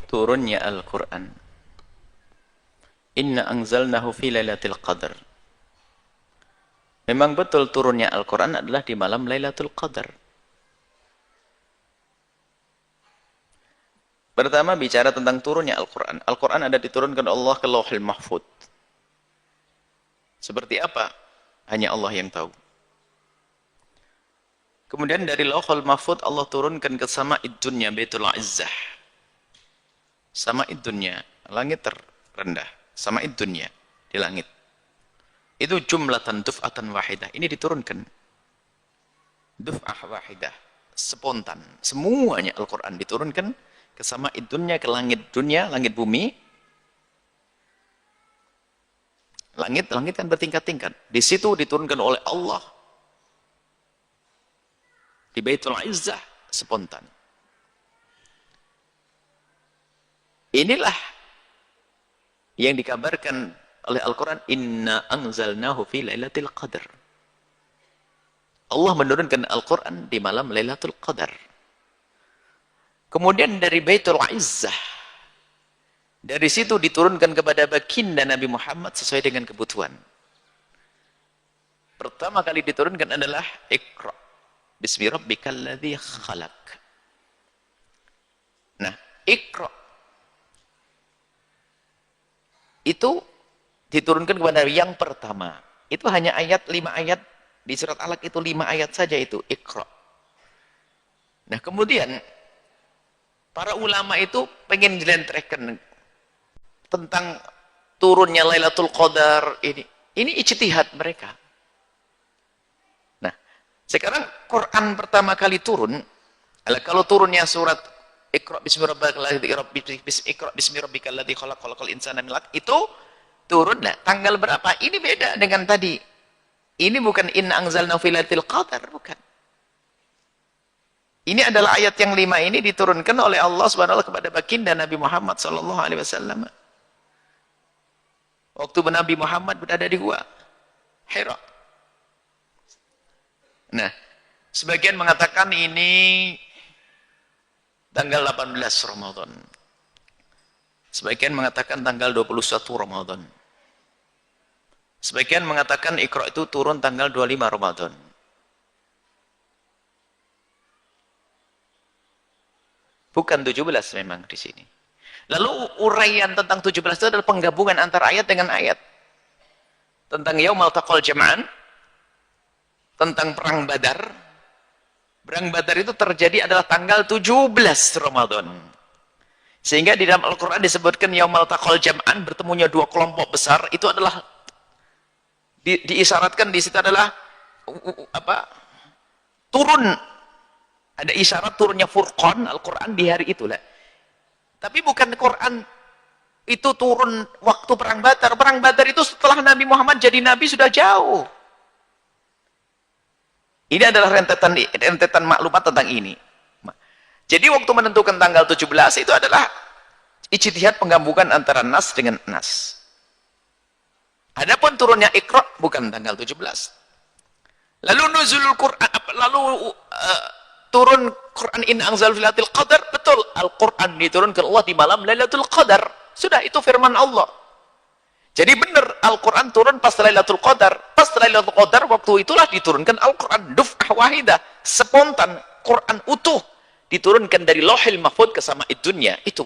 turunnya Al-Quran. Inna anzalnahu fi lailatul qadar. Memang betul turunnya Al-Quran adalah di malam Lailatul Qadar. Pertama bicara tentang turunnya Al-Quran. Al-Quran ada diturunkan Allah ke Lauhul Mahfuz. Seperti apa? Hanya Allah yang tahu. Kemudian dari Lauhul Mahfuz Allah turunkan ke Sama'id Dunya, Baitul Izzah. Sama'id Dunya, langit terendah. Sama'id Dunya, di langit. Itu jumlatan duf'atan wahidah. Ini diturunkan. Duf'ah wahidah. Spontan. Semuanya Al-Quran diturunkan ke Sama'id Dunya, ke langit dunia, langit bumi. Langit kan bertingkat-tingkat. Di situ diturunkan oleh Allah. Di Baitul Izzah, spontan. Inilah yang dikabarkan oleh Al-Quran, inna anzalnahu fi lailatul qadar. Allah menurunkan Al-Quran di malam Lailatul Qadar. Kemudian dari Baitul Izzah, dari situ diturunkan kepada baginda Nabi Muhammad sesuai dengan kebutuhan. Pertama kali diturunkan adalah Iqra bismi rabbikal ladzi khalaq. Nah, Iqra itu diturunkan kepada yang pertama. Itu hanya ayat 5 ayat di surat Alaq, itu 5 ayat saja itu Iqra. Nah, kemudian para ulama itu pengen jelentrekan tentang turunnya Lailatul Qadar ini. Ini ijtihad mereka. Nah, sekarang Quran pertama kali turun, kalau turunnya surat Iqra bismi rabbikal ladzi khalaq, khalaqal insana min 'alaq, itu turun, nah, tanggal berapa? Ini beda dengan tadi. Ini bukan inna anzalnahu fi lailatul qadar, bukan. Ini adalah ayat yang 5 ini diturunkan oleh Allah Subhanahu wa taala kepada baginda Nabi Muhammad sallallahu alaihi wasallam. Waktu Nabi Muhammad berada di Gua Hira. Nah, sebagian mengatakan ini tanggal 18 Ramadan. Sebagian mengatakan tanggal 21 Ramadan. Sebagian mengatakan Iqra itu turun tanggal 25 Ramadan. Bukan 17 memang di sini. Lalu uraian tentang 17 itu adalah penggabungan antara ayat dengan ayat. Tentang Yaumal Taqal Jam'an, tentang perang Badar. Perang Badar itu terjadi adalah tanggal 17 Ramadan. Sehingga di dalam Al-Quran disebutkan Yaumal Taqal Jam'an, bertemunya dua kelompok besar, itu adalah diisyaratkan di situ adalah turun, ada isyarat turunnya Furqan Al-Quran di hari itulah. Tapi bukan Quran itu turun waktu perang Badar. Perang Badar itu setelah Nabi Muhammad jadi Nabi sudah jauh. Ini adalah rentetan maklumat tentang ini. Jadi waktu menentukan tanggal 17 itu adalah ijtihad penggabungan antara nas dengan nas. Adapun turunnya Iqra bukan tanggal 17. Lalu nuzulul Quran, lalu turun Quran inna anzalnahu fi lailatul qadar, betul. Al-Quran diturunkan Allah di malam Lailatul Qadar. Sudah, itu firman Allah. Jadi benar Al-Quran turun pas Lailatul Qadar. Pas Lailatul Qadar waktu itulah diturunkan Al-Quran duf'ah wahidah, spontan, Quran utuh diturunkan dari Lauhul Mahfuz ke Sama'id Dunya itu.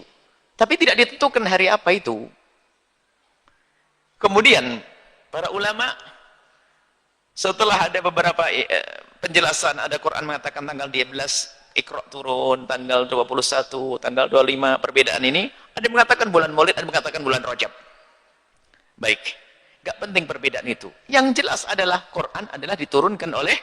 Tapi tidak ditentukan hari apa itu. Kemudian para ulama setelah ada beberapa penjelasan, ada Quran mengatakan tanggal 12 Iqra turun, tanggal 21, tanggal 25, perbedaan ini. Ada yang mengatakan bulan Maulid, ada yang mengatakan bulan Rajab. Baik, gak penting perbedaan itu. Yang jelas adalah Quran adalah diturunkan oleh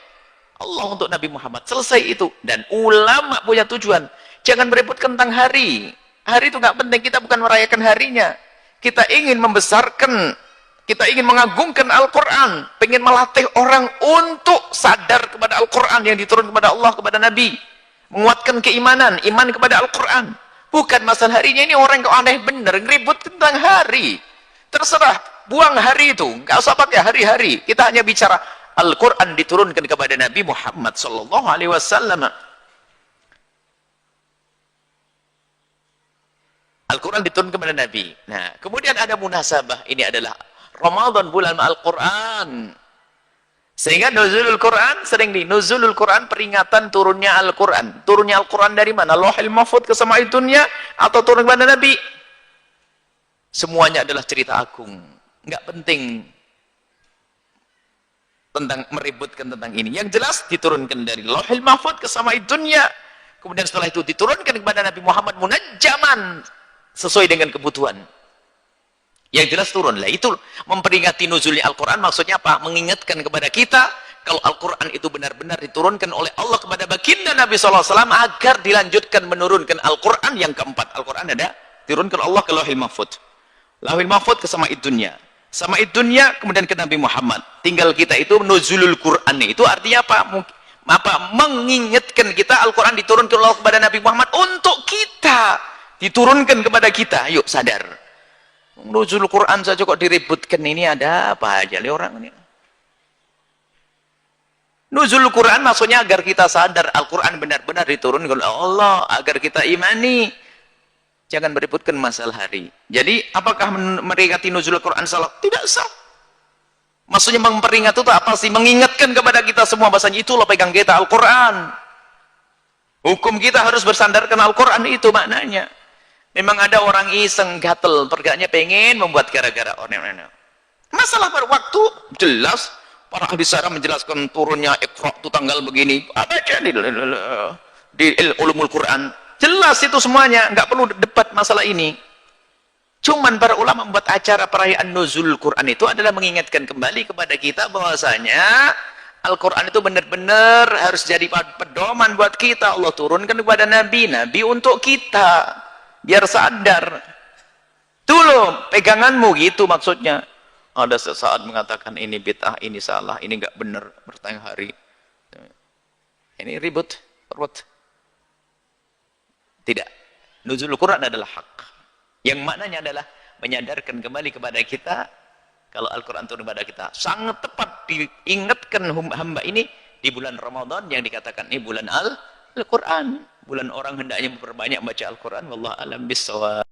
Allah untuk Nabi Muhammad. Selesai itu. Dan ulama punya tujuan. Jangan beributkan tentang hari. Hari itu gak penting, kita bukan merayakan harinya. Kita ingin membesarkan, kita ingin mengagungkan Al-Quran, pengen melatih orang untuk sadar kepada Al-Quran yang diturunkan kepada Allah, kepada Nabi, menguatkan keimanan, iman kepada Al-Quran. Bukan masalah harinya. Ini orang kok aneh bener, ngeribut tentang hari. Terserah, buang hari itu, nggak usah pakai hari-hari. Kita hanya bicara Al-Quran diturunkan kepada Nabi Muhammad sallallahu alaihi wasallam. Al-Quran diturunkan kepada Nabi. Nah, kemudian ada munasabah. Ini adalah Ramadan, bulan Al-Quran. Sehingga nuzulul Quran, sering nuzulul Quran, peringatan turunnya Al-Quran. Turunnya Al-Quran dari mana? Lauhil Mahfuz ke sama'id dunya atau turun kepada Nabi? Semuanya adalah cerita agung. Nggak penting tentang meributkan tentang ini. Yang jelas diturunkan dari Lauhil Mahfuz ke sama'id dunya. Kemudian setelah itu diturunkan kepada Nabi Muhammad munajjaman sesuai dengan kebutuhan. Yang jelas turun. Lah itu memperingati nuzulnya Al-Quran maksudnya apa? Mengingatkan kepada kita kalau Al-Quran itu benar-benar diturunkan oleh Allah kepada baginda Nabi SAW agar dilanjutkan menurunkan Al-Quran yang keempat. Al-Quran ada turunkan Allah ke Lauhil Mahfuz. Lauhil Mahfuz ke sama'id dunya. Sama'id dunya kemudian ke Nabi Muhammad. Tinggal kita itu nuzulul Quran itu artinya apa? Mengingatkan kita Al-Quran diturunkan Allah kepada Nabi Muhammad untuk kita. Diturunkan kepada kita. Yuk sadar. Nuzul Quran saja kok diributkan, ini ada apa aja li orang ini. Nuzul Quran maksudnya agar kita sadar Al-Quran benar-benar diturunkan oleh Allah, agar kita imani. Jangan beributkan masalah hari. Jadi apakah meringati nuzul Quran salah? Tidak sah. Maksudnya memperingati itu apa sih? Mengingatkan kepada kita semua bahasanya itulah pegang kita Al-Quran. Hukum kita harus bersandarkan Al-Quran, itu maknanya. Memang ada orang iseng, gatel, pergaknya pengen membuat gara-gara orang. Masalah berwaktu, jelas. Para ahli syarah menjelaskan turunnya Iqra itu tanggal begini. Apa aja di ulumul Quran. Jelas itu semuanya, nggak perlu debat masalah ini. Cuman para ulama membuat acara perayaan nuzul Quran itu adalah mengingatkan kembali kepada kita bahwasanya Al-Quran itu benar-benar harus jadi pedoman buat kita. Allah turunkan kepada Nabi untuk kita. Biar sadar. Dulu peganganmu gitu maksudnya. Ada sesaat mengatakan ini bid'ah, ini salah, ini enggak benar bertanya hari. Ini ribut. Tidak. Nuzul Quran adalah hak. Yang maknanya adalah menyadarkan kembali kepada kita kalau Al-Quran turun kepada kita. Sangat tepat diingatkan hamba ini di bulan Ramadan yang dikatakan ini bulan Al-Quran. Bulan orang hendaknya memperbanyak baca Al-Quran. Wallahu a'lam bishawab.